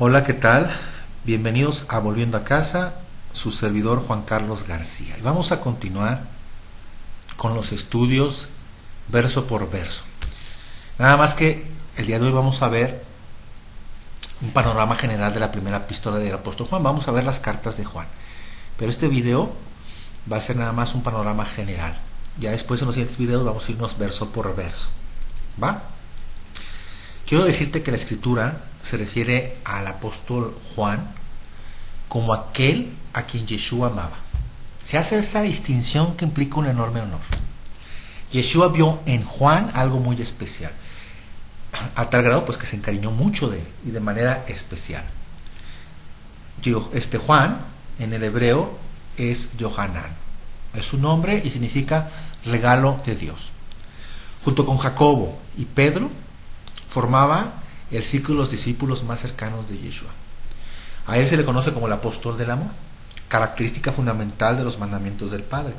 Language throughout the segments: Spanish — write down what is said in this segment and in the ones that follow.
Hola, ¿qué tal? Bienvenidos a Volviendo a Casa, su servidor Juan Carlos García. Y vamos a continuar con los estudios verso por verso. Nada más que el día de hoy vamos a ver un panorama general de la primera epístola del apóstol Juan. Vamos a ver las cartas de Juan. Pero este video va a ser nada más un panorama general. Ya después en los siguientes videos vamos a irnos verso por verso. ¿Va? Quiero decirte que la escritura se refiere al apóstol Juan como aquel a quien Yeshua amaba. Se hace esa distinción que implica un enorme honor. Yeshua vio en Juan algo muy especial, a tal grado pues que se encariñó mucho de él y de manera especial. Juan en el hebreo es Yohanan, es su nombre y significa regalo de Dios. Junto con Jacobo y Pedro formaba el círculo de los discípulos más cercanos de Yeshua. A él se le conoce como el apóstol del amor, característica fundamental de los mandamientos del Padre.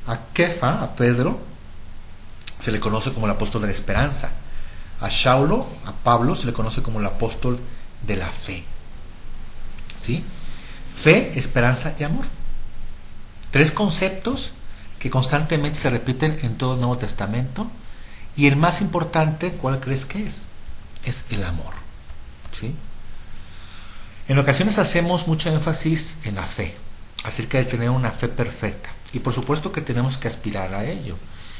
A Kefa, a Pedro, se le conoce como el apóstol de la esperanza. A Saulo, a Pablo, se le conoce como el apóstol de la fe. ¿Sí? Fe, esperanza y amor. Tres conceptos que constantemente se repiten en todo el Nuevo Testamento. Y el más importante, ¿cuál crees que es? Es el amor. ¿Sí? En ocasiones hacemos mucho énfasis en la fe, acerca de tener una fe perfecta. Y por supuesto que tenemos que aspirar a ello.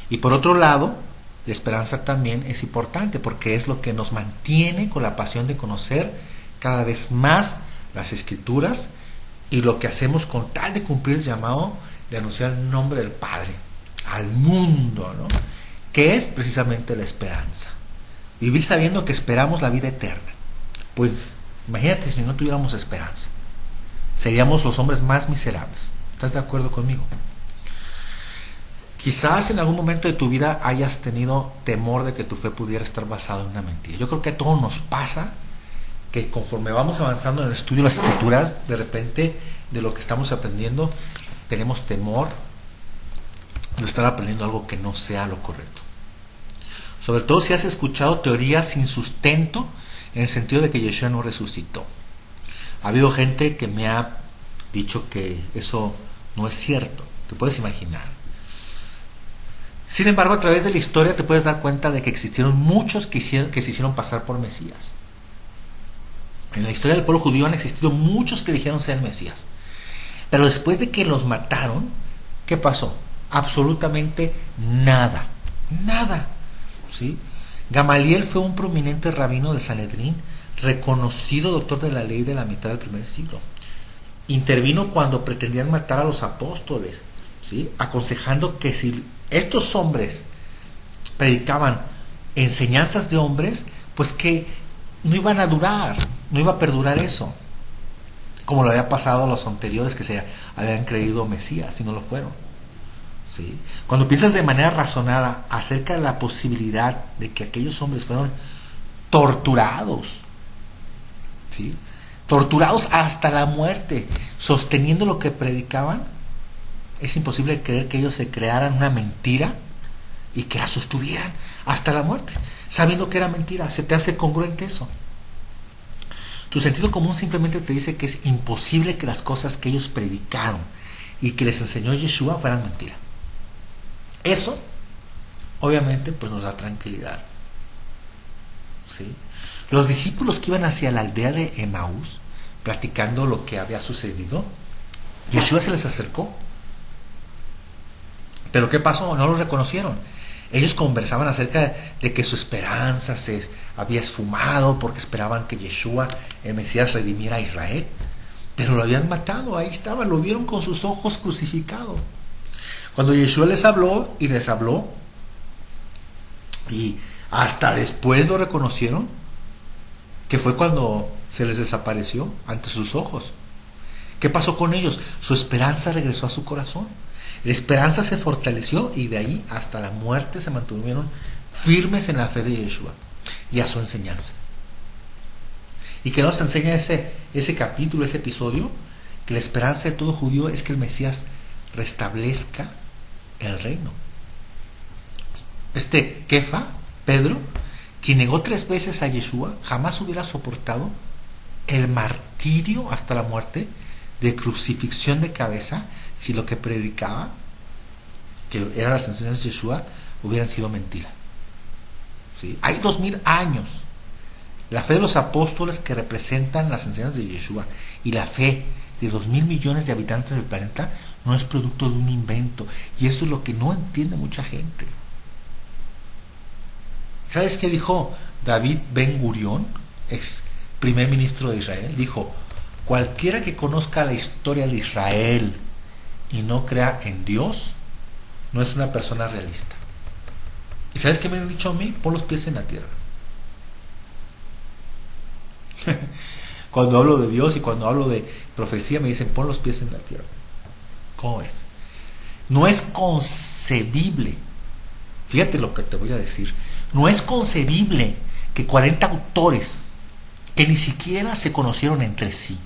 Y por otro lado, la esperanza también es importante, porque es lo que nos mantiene con la pasión de conocer cada vez más las Escrituras y lo que hacemos con tal de cumplir el llamado de anunciar el nombre del Padre al mundo, ¿no? Que es precisamente la esperanza. Vivir sabiendo que esperamos la vida eterna. Pues imagínate si no tuviéramos esperanza. Seríamos los hombres más miserables. ¿Estás de acuerdo conmigo? Quizás en algún momento de tu vida hayas tenido temor de que tu fe pudiera estar basada en una mentira. Yo creo que a todos nos pasa que conforme vamos avanzando en el estudio de las Escrituras, de repente de lo que estamos aprendiendo, tenemos temor de estar aprendiendo algo que no sea lo correcto. Sobre todo si has escuchado teorías sin sustento, en el sentido de que Yeshua no resucitó. Ha habido gente que me ha dicho que eso no es cierto. Te puedes imaginar. Sin embargo, a través de la historia te puedes dar cuenta de que existieron muchos que se hicieron pasar por Mesías. En la historia del pueblo judío han existido muchos que dijeron ser el Mesías. Pero después de que los mataron, ¿qué pasó? Absolutamente nada. Nada. ¿Sí? Gamaliel fue un prominente rabino del Sanedrín, reconocido doctor de la ley de la mitad del primer siglo. Intervino cuando pretendían matar a los apóstoles, ¿sí? Aconsejando que si estos hombres predicaban enseñanzas de hombres, pues que no iban a durar, no iba a perdurar eso, como lo había pasado a los anteriores que se habían creído Mesías y no lo fueron. ¿Sí? Cuando piensas de manera razonada acerca de la posibilidad de que aquellos hombres fueron torturados, ¿sí? Torturados hasta la muerte, sosteniendo lo que predicaban, es imposible creer que ellos se crearan una mentira y que la sostuvieran hasta la muerte, sabiendo que era mentira. ¿Se te hace congruente eso? Tu sentido común simplemente te dice que es imposible que las cosas que ellos predicaron y que les enseñó Yeshua fueran mentira. Eso, obviamente, pues nos da tranquilidad. ¿Sí? Los discípulos que iban hacia la aldea de Emaús, platicando lo que había sucedido, Yeshua se les acercó. Pero ¿qué pasó? No lo reconocieron. Ellos conversaban acerca de que su esperanza se había esfumado porque esperaban que Yeshua, el Mesías, redimiera a Israel. Pero lo habían matado, ahí estaba, lo vieron con sus ojos crucificado. Cuando Yeshua les habló, y hasta después lo reconocieron, que fue cuando se les desapareció ante sus ojos. ¿Qué pasó con ellos? Su esperanza regresó a su corazón. La esperanza se fortaleció y de ahí hasta la muerte se mantuvieron firmes en la fe de Yeshua y a su enseñanza. ¿Y qué nos enseña ese capítulo, ese episodio? Que la esperanza de todo judío es que el Mesías restablezca el reino. Kefa, Pedro, quien negó 3 veces a Yeshua, jamás hubiera soportado el martirio hasta la muerte, de crucifixión de cabeza, si lo que predicaba, que eran las enseñanzas de Yeshua, hubieran sido mentira. ¿Sí? Hay 2000 años. La fe de los apóstoles, que representan las enseñanzas de Yeshua, y la fe de 2000 millones de habitantes del planeta, no es producto de un invento. Y esto es lo que no entiende mucha gente. ¿Sabes qué dijo David Ben Gurión, ex primer ministro de Israel? Dijo: cualquiera que conozca la historia de Israel y no crea en Dios, no es una persona realista. ¿Y sabes qué me han dicho a mí? Pon los pies en la tierra. Cuando hablo de Dios y cuando hablo de profecía, me dicen: pon los pies en la tierra. ¿Cómo es? No es concebible, fíjate lo que te voy a decir, no es concebible que 40 autores que ni siquiera se conocieron entre sí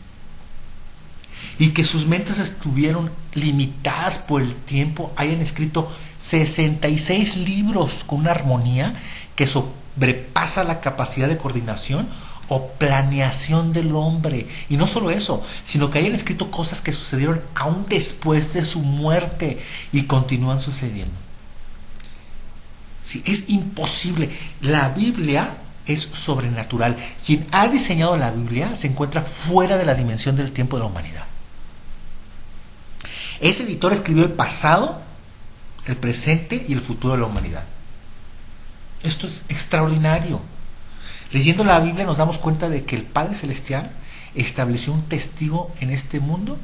y que sus mentes estuvieron limitadas por el tiempo hayan escrito 66 libros con una armonía que sobrepasa la capacidad de coordinación o planeación del hombre. Y no solo eso, sino que hayan escrito cosas que sucedieron aún después de su muerte y continúan sucediendo. Sí, es imposible. La Biblia es sobrenatural. Quien ha diseñado la Biblia se encuentra fuera de la dimensión del tiempo de la humanidad. Ese editor escribió el pasado, el presente y el futuro de la humanidad. Esto es extraordinario. Leyendo la Biblia nos damos cuenta de que el Padre Celestial estableció un testigo en este mundo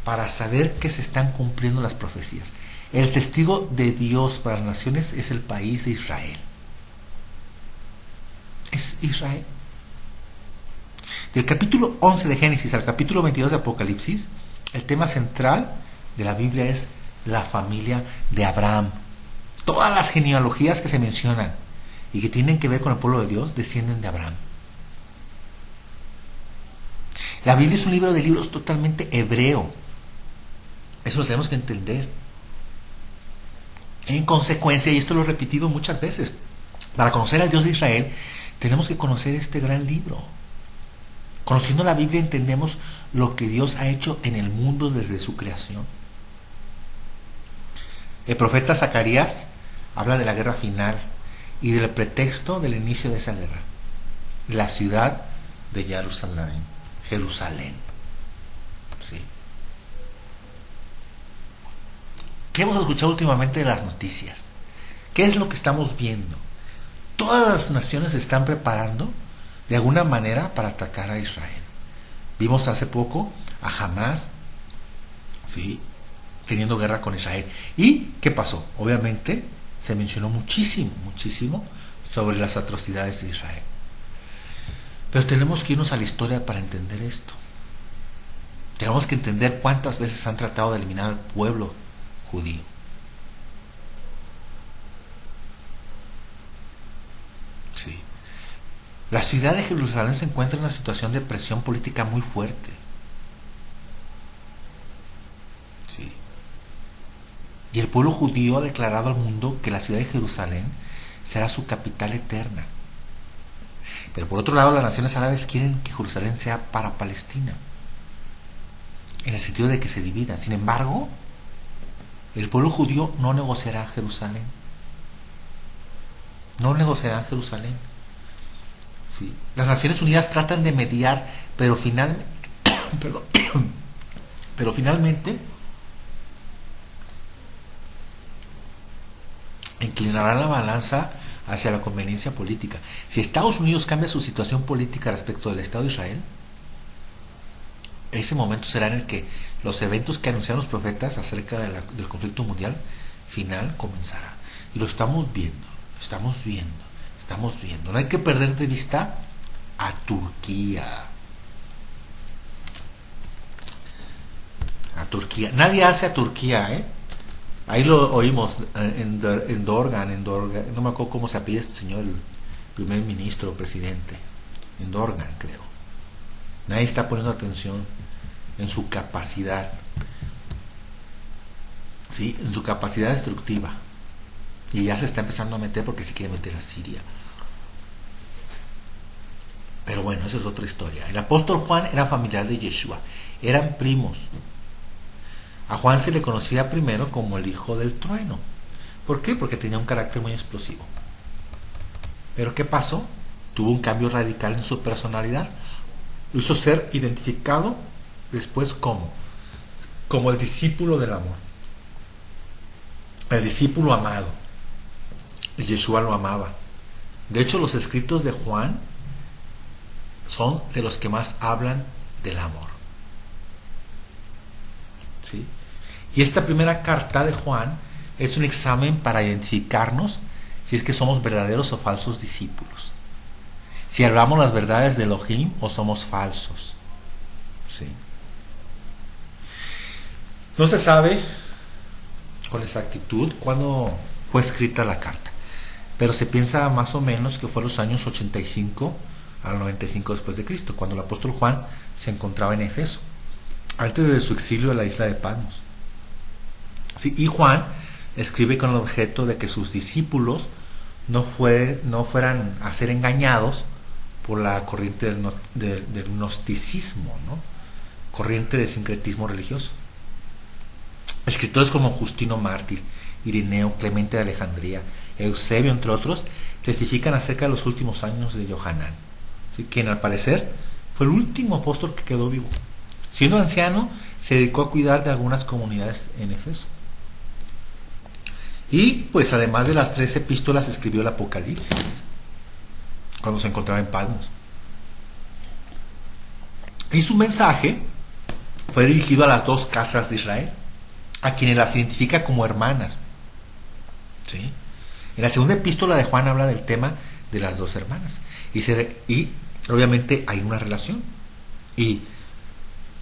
para saber que se están cumpliendo las profecías. El testigo de Dios para las naciones es el país de Israel. Es Israel. Del capítulo 11 de Génesis al capítulo 22 de Apocalipsis, el tema central de la Biblia es la familia de Abraham. Todas las genealogías que se mencionan y que tienen que ver con el pueblo de Dios descienden de Abraham. La Biblia es un libro de libros totalmente hebreo. Eso lo tenemos que entender. En consecuencia, y esto lo he repetido muchas veces, para conocer al Dios de Israel tenemos que conocer este gran libro. Conociendo la Biblia entendemos lo que Dios ha hecho en el mundo desde su creación. El profeta Zacarías habla de la guerra final y del pretexto del inicio de esa guerra: la ciudad de Jerusalén. ¿Sí? ¿Qué hemos escuchado últimamente de las noticias? ¿Qué es lo que estamos viendo? Todas las naciones se están preparando de alguna manera para atacar a Israel. Vimos hace poco a Hamás, ¿sí?, teniendo guerra con Israel. ¿Y qué pasó? Obviamente se mencionó muchísimo sobre las atrocidades de Israel. Pero tenemos que irnos a la historia para entender esto. Tenemos que entender cuántas veces han tratado de eliminar al pueblo judío. Sí. La ciudad de Jerusalén se encuentra en una situación de presión política muy fuerte. Sí. Y el pueblo judío ha declarado al mundo que la ciudad de Jerusalén será su capital eterna. Pero por otro lado, las naciones árabes quieren que Jerusalén sea para Palestina, en el sentido de que se divida. Sin embargo, el pueblo judío no negociará Jerusalén. No negociarán Jerusalén. ¿Sí? Las Naciones Unidas tratan de mediar, pero finalmente inclinará la balanza hacia la conveniencia política. Si Estados Unidos cambia su situación política respecto del Estado de Israel, ese momento será en el que los eventos que anunciaron los profetas acerca del conflicto mundial final comenzará. Y lo estamos viendo. No hay que perder de vista a Turquía. Nadie hace a Turquía, ¿eh? Ahí lo oímos en Dorgan, no me acuerdo cómo se apellida este señor, el primer ministro o presidente. En Dorgan, creo. Nadie está poniendo atención en su capacidad, ¿sí?, en su capacidad destructiva. Y ya se está empezando a meter porque se quiere meter a Siria. Pero bueno, esa es otra historia. El apóstol Juan era familiar de Yeshua, eran primos. A Juan se le conocía primero como el hijo del trueno. ¿Por qué? Porque tenía un carácter muy explosivo. Pero ¿qué pasó? Tuvo un cambio radical en su personalidad. Lo hizo ser identificado después como el discípulo del amor, el discípulo amado. Y Yeshua lo amaba. De hecho, los escritos de Juan son de los que más hablan del amor. ¿Sí? Y esta primera carta de Juan es un examen para identificarnos si es que somos verdaderos o falsos discípulos. Si hablamos las verdades de Elohim o somos falsos. ¿Sí? No se sabe con exactitud cuándo fue escrita la carta, pero se piensa más o menos que fue los años 85 al 95 después de Cristo, cuando el apóstol Juan se encontraba en Éfeso, antes de su exilio a la isla de Patmos. Sí, y Juan escribe con el objeto de que sus discípulos no fueran a ser engañados por la corriente del gnosticismo, ¿no? Corriente de sincretismo religioso. Escritores como Justino Mártir, Ireneo, Clemente de Alejandría, Eusebio, entre otros, testifican acerca de los últimos años de Yohanan, ¿sí? Quien al parecer fue el último apóstol que quedó vivo. Siendo anciano, se dedicó a cuidar de algunas comunidades en Éfeso. Y pues además de las 3 epístolas escribió el Apocalipsis cuando se encontraba en Patmos. Y su mensaje fue dirigido a las 2 casas de Israel, a quienes las identifica como hermanas. ¿Sí? En la segunda epístola de Juan habla del tema de las 2 hermanas. Y obviamente hay una relación. Y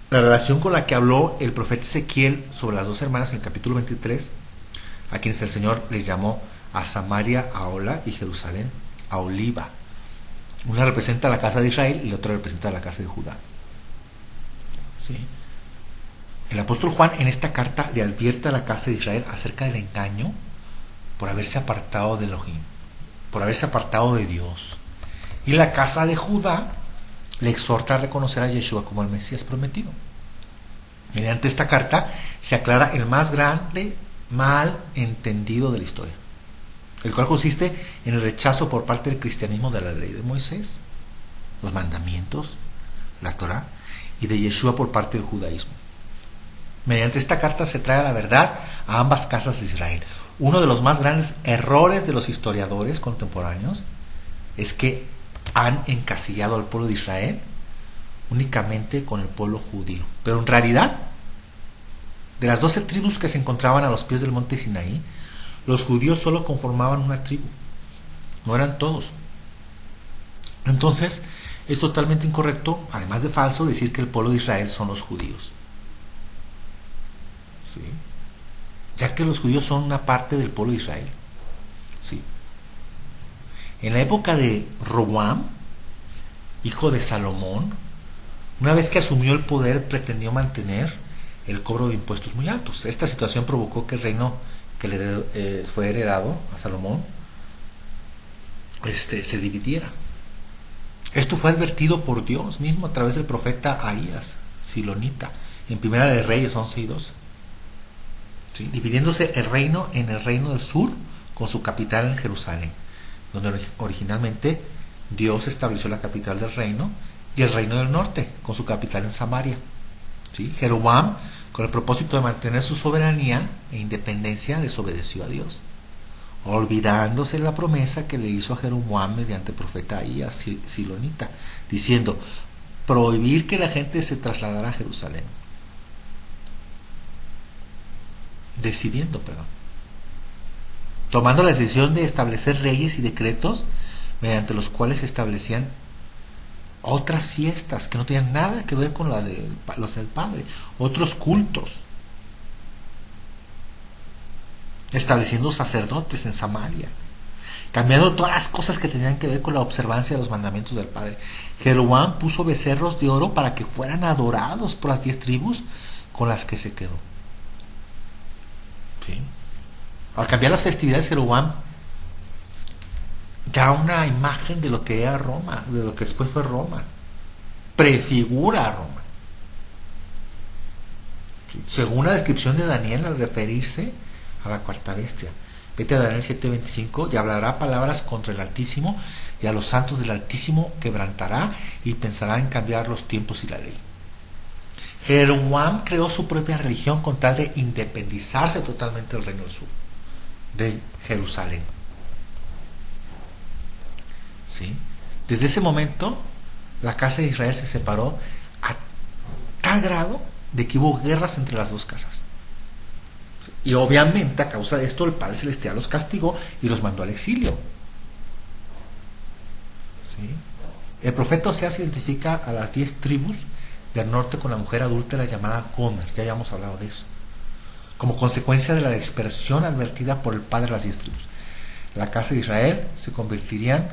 la relación con la que habló el profeta Ezequiel sobre las 2 hermanas en el capítulo 23, a quienes el Señor les llamó a Samaria a Ola y Jerusalén a Oliva. Una representa a la casa de Israel y la otra representa a la casa de Judá. ¿Sí? El apóstol Juan en esta carta le advierte a la casa de Israel acerca del engaño por haberse apartado de Elohim, por haberse apartado de Dios. Y la casa de Judá le exhorta a reconocer a Yeshua como el Mesías prometido. Mediante esta carta se aclara el más grande mal entendido de la historia, el cual consiste en el rechazo por parte del cristianismo de la ley de Moisés, los mandamientos, la Torá, y de Yeshua por parte del judaísmo. Mediante esta carta se trae la verdad a ambas casas de Israel. Uno de los más grandes errores de los historiadores contemporáneos es que han encasillado al pueblo de Israel únicamente con el pueblo judío. Pero en realidad, de las 12 tribus que se encontraban a los pies del monte Sinaí, los judíos solo conformaban una tribu, no eran todos. Entonces, es totalmente incorrecto, además de falso, decir que el pueblo de Israel son los judíos. ¿Sí? Ya que los judíos son una parte del pueblo de Israel. ¿Sí? En la época de Roboam, hijo de Salomón, una vez que asumió el poder, pretendió mantener el cobro de impuestos muy altos. Esta situación provocó que el reino que le fue heredado a Salomón se dividiera. Esto fue advertido por Dios mismo a través del profeta Ahías, silonita, en Primera de Reyes 11 y 12. ¿Sí? Dividiéndose el reino en el reino del sur con su capital en Jerusalén, donde originalmente Dios estableció la capital del reino, y el reino del norte con su capital en Samaria. ¿Sí? Jeroboam, con el propósito de mantener su soberanía e independencia, desobedeció a Dios, olvidándose la promesa que le hizo a Jeroboam mediante el profeta Ahías silonita, diciendo: prohibir que la gente se trasladara a Jerusalén. Tomando la decisión de establecer reyes y decretos mediante los cuales se establecían otras fiestas que no tenían nada que ver con los del Padre, otros cultos, estableciendo sacerdotes en Samaria, cambiando todas las cosas que tenían que ver con la observancia de los mandamientos del Padre. Jeroboam puso becerros de oro para que fueran adorados por las 10 tribus con las que se quedó. ¿Sí? Al cambiar las festividades, Jeroboam da una imagen de lo que era Roma, de lo que después fue Roma. Prefigura a Roma. Según la descripción de Daniel al referirse a la cuarta bestia. Vete a Daniel 7:25, y hablará palabras contra el Altísimo, y a los santos del Altísimo quebrantará, y pensará en cambiar los tiempos y la ley. Jeroboam creó su propia religión con tal de independizarse totalmente del reino del sur, de Jerusalén. ¿Sí? Desde ese momento, la casa de Israel se separó a tal grado de que hubo guerras entre las dos casas. Y obviamente a causa de esto el Padre Celestial los castigó y los mandó al exilio. ¿Sí? El profeta Oseas identifica a las 10 tribus del norte con la mujer adúltera llamada Gomer, ya habíamos hablado de eso, como consecuencia de la dispersión advertida por el Padre de las 10 tribus. La casa de Israel se convertirían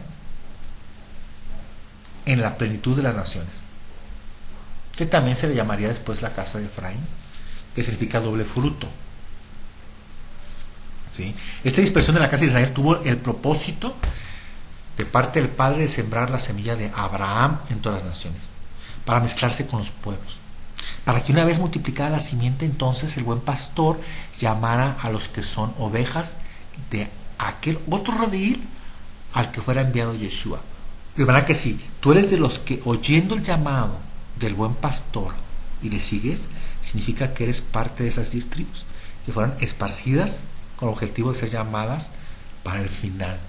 en la plenitud de las naciones, que también se le llamaría después la casa de Efraín, que significa doble fruto. ¿Sí? Esta dispersión de la casa de Israel tuvo el propósito de parte del Padre de sembrar la semilla de Abraham en todas las naciones, para mezclarse con los pueblos, para que una vez multiplicada la simiente, entonces el buen pastor llamara a los que son ovejas de aquel otro redil al que fuera enviado Yeshua. De verdad que sí, tú eres de los que, oyendo el llamado del buen pastor y le sigues, significa que eres parte de esas 10 tribus que fueron esparcidas con el objetivo de ser llamadas para el final.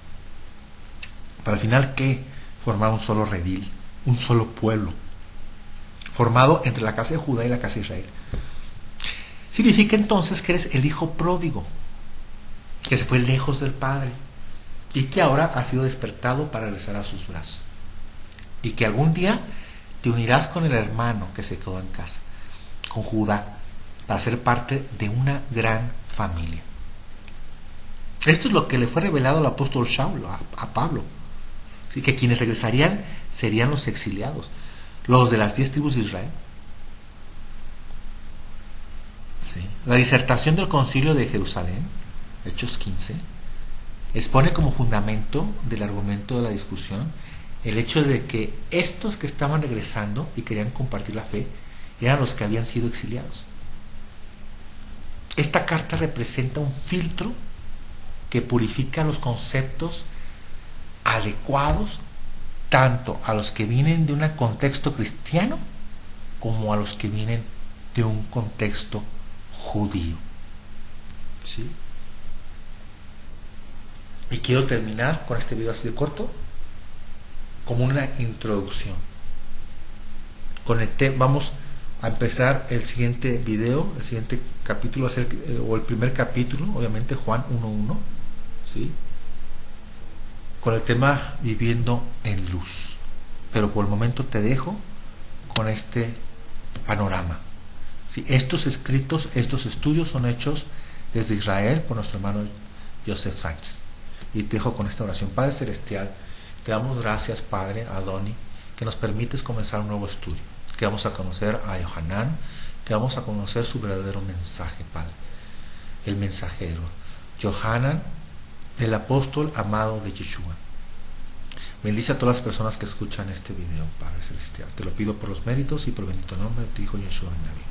¿Para el final qué? Formar un solo redil, un solo pueblo, formado entre la casa de Judá y la casa de Israel. Significa entonces que eres el hijo pródigo, que se fue lejos del Padre y que ahora ha sido despertado para regresar a sus brazos, y que algún día te unirás con el hermano que se quedó en casa, con Judá, para ser parte de una gran familia. Esto es lo que le fue revelado al apóstol Saulo, a Pablo. ¿Sí? Que quienes regresarían serían los exiliados, los de las 10 tribus de Israel. ¿Sí? La disertación del concilio de Jerusalén, Hechos 15, expone como fundamento del argumento de la discusión el hecho de que estos que estaban regresando y querían compartir la fe eran los que habían sido exiliados. Esta carta representa un filtro que purifica los conceptos adecuados tanto a los que vienen de un contexto cristiano como a los que vienen de un contexto judío. ¿Sí? Y quiero terminar con este video así de corto, como una introducción. Vamos a empezar el siguiente video, el siguiente capítulo, o el primer capítulo, obviamente Juan 1:1, ¿sí? Con el tema viviendo en luz. Pero por el momento te dejo con este panorama. ¿Sí? Estos escritos, estos estudios son hechos desde Israel por nuestro hermano Joseph Sánchez. Y te dejo con esta oración. Padre Celestial, te damos gracias, Padre Adoni, que nos permites comenzar un nuevo estudio, que vamos a conocer a Yohanan, que vamos a conocer su verdadero mensaje, Padre, el mensajero, Yohanan, el apóstol amado de Yeshua. Bendice a todas las personas que escuchan este video, Padre Celestial. Te lo pido por los méritos y por el bendito nombre de tu Hijo Yeshua Ben David.